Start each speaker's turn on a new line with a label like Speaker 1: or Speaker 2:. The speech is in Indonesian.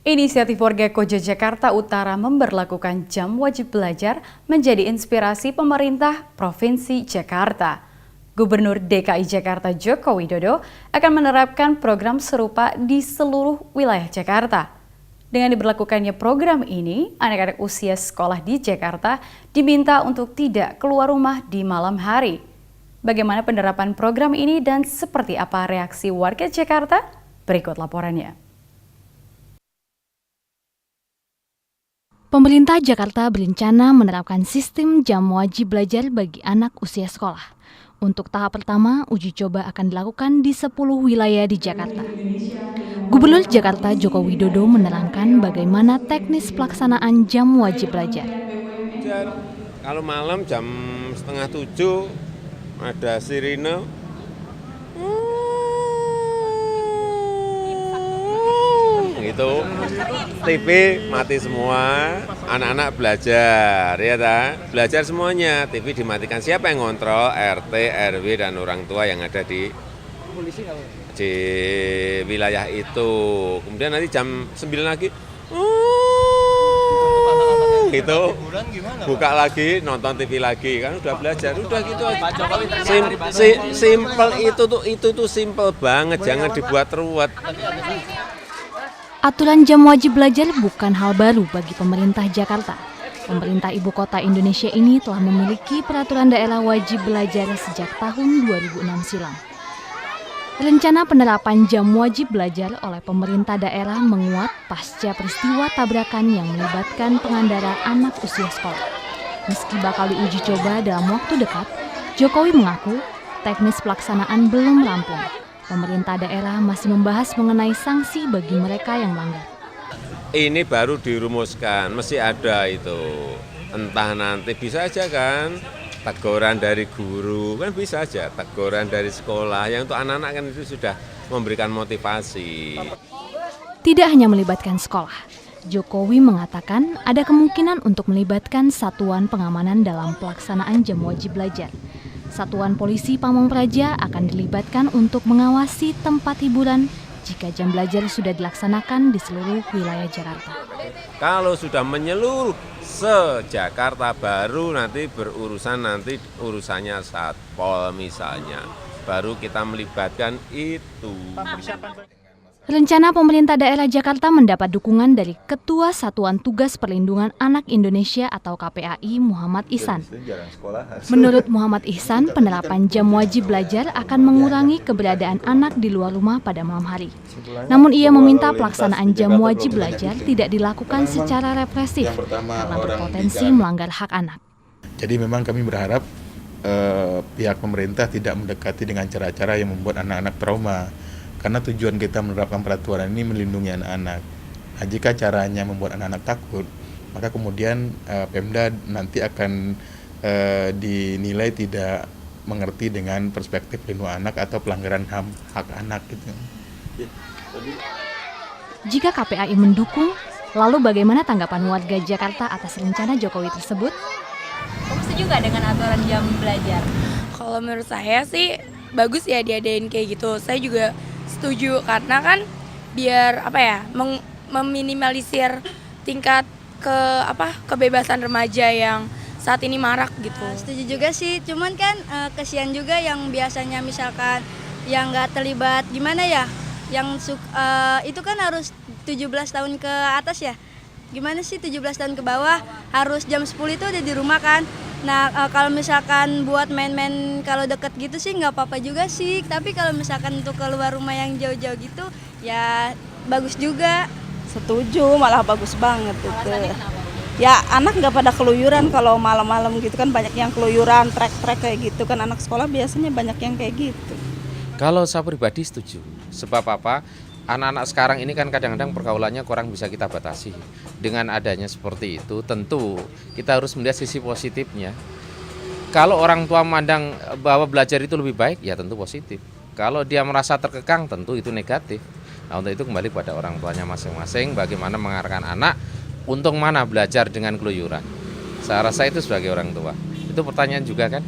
Speaker 1: Inisiatif warga Koja Jakarta Utara memberlakukan jam wajib belajar menjadi inspirasi pemerintah Provinsi Jakarta. Gubernur DKI Jakarta Joko Widodo akan menerapkan program serupa di seluruh wilayah Jakarta. Dengan diberlakukannya program ini, anak-anak usia sekolah di Jakarta diminta untuk tidak keluar rumah di malam hari. Bagaimana penerapan program ini dan seperti apa reaksi warga Jakarta? Berikut laporannya.
Speaker 2: Pemerintah Jakarta berencana menerapkan sistem jam wajib belajar bagi anak usia sekolah. Untuk tahap pertama, uji coba akan dilakukan di 10 wilayah di Jakarta. Gubernur Jakarta Joko Widodo menerangkan bagaimana teknis pelaksanaan jam wajib belajar.
Speaker 3: Kalau malam jam 6:30 ada sirine, gitu. TV mati semua, anak-anak belajar, ya ta? Belajar semuanya, TV dimatikan. Siapa yang ngontrol? RT, RW, dan orang tua yang ada di wilayah itu. Kemudian nanti jam 9 lagi, gitu, buka lagi, nonton TV lagi, kan udah belajar, udah gitu aja. Simple itu tuh simple banget, jangan dibuat ruwet.
Speaker 2: Aturan jam wajib belajar bukan hal baru bagi pemerintah Jakarta. Pemerintah ibu kota Indonesia ini telah memiliki peraturan daerah wajib belajar sejak tahun 2006 silam. Rencana penerapan jam wajib belajar oleh pemerintah daerah menguat pasca peristiwa tabrakan yang melibatkan pengendara anak usia sekolah. Meski bakal diuji coba dalam waktu dekat, Jokowi mengaku teknis pelaksanaan belum rampung. Pemerintah daerah masih membahas mengenai sanksi bagi mereka yang melanggar.
Speaker 3: Ini baru dirumuskan, masih ada itu. Entah nanti bisa aja kan, teguran dari guru, kan bisa aja, teguran dari sekolah. Yang untuk anak-anak kan itu sudah memberikan motivasi.
Speaker 2: Tidak hanya melibatkan sekolah, Jokowi mengatakan ada kemungkinan untuk melibatkan satuan pengamanan dalam pelaksanaan jam wajib belajar. Satuan Polisi Pamong Praja akan dilibatkan untuk mengawasi tempat hiburan jika jam belajar sudah dilaksanakan di seluruh wilayah Jakarta.
Speaker 3: Kalau sudah menyeluruh se-Jakarta baru nanti urusannya Satpol misalnya, baru kita melibatkan itu.
Speaker 2: Rencana pemerintah daerah Jakarta mendapat dukungan dari Ketua Satuan Tugas Perlindungan Anak Indonesia atau KPAI Muhammad Ihsan. Menurut Muhammad Ihsan, penerapan jam wajib belajar akan mengurangi keberadaan anak di luar rumah pada malam hari. Namun ia meminta pelaksanaan jam wajib belajar tidak dilakukan secara represif karena berpotensi melanggar hak anak.
Speaker 4: Jadi memang kami berharap pihak pemerintah tidak mendekati dengan cara-cara yang membuat anak-anak trauma. Karena tujuan kita menerapkan peraturan ini melindungi anak-anak. Nah, jika caranya membuat anak-anak takut, maka kemudian Pemda nanti akan dinilai tidak mengerti dengan perspektif pelindungan anak atau pelanggaran HAM, hak anak gitu.
Speaker 2: Jika KPAI mendukung, lalu bagaimana tanggapan warga Jakarta atas rencana Jokowi tersebut?
Speaker 5: Kamu setuju nggak dengan aturan jam belajar?
Speaker 6: Kalau menurut saya sih bagus ya diadain kayak gitu. Saya juga setuju karena kan biar meminimalisir tingkat kebebasan remaja yang saat ini marak gitu.
Speaker 7: Setuju juga sih, cuman kan kasihan juga yang biasanya misalkan yang nggak terlibat gimana ya, yang itu kan harus 17 tahun ke atas ya. Gimana sih 17 tahun ke bawah harus jam 10 itu udah di rumah kan. Nah kalau misalkan buat main-main kalau deket gitu sih nggak apa-apa juga sih. Tapi kalau misalkan untuk keluar rumah yang jauh-jauh gitu ya bagus juga.
Speaker 8: Setuju, malah bagus banget itu. Ya anak nggak pada keluyuran kalau malam-malam gitu kan, banyak yang keluyuran, trek-trek kayak gitu kan, anak sekolah biasanya banyak yang kayak gitu.
Speaker 9: Kalau saya pribadi setuju, sebab apa? Anak-anak sekarang ini kan kadang-kadang pergaulannya kurang bisa kita batasi. Dengan adanya seperti itu, tentu kita harus melihat sisi positifnya. Kalau orang tua memandang bahwa belajar itu lebih baik, ya tentu positif. Kalau dia merasa terkekang, tentu itu negatif. Nah, untuk itu kembali pada orang tuanya masing-masing, bagaimana mengarahkan anak, untung mana belajar dengan keluyuran. Saya rasa itu sebagai orang tua. Itu pertanyaan juga kan?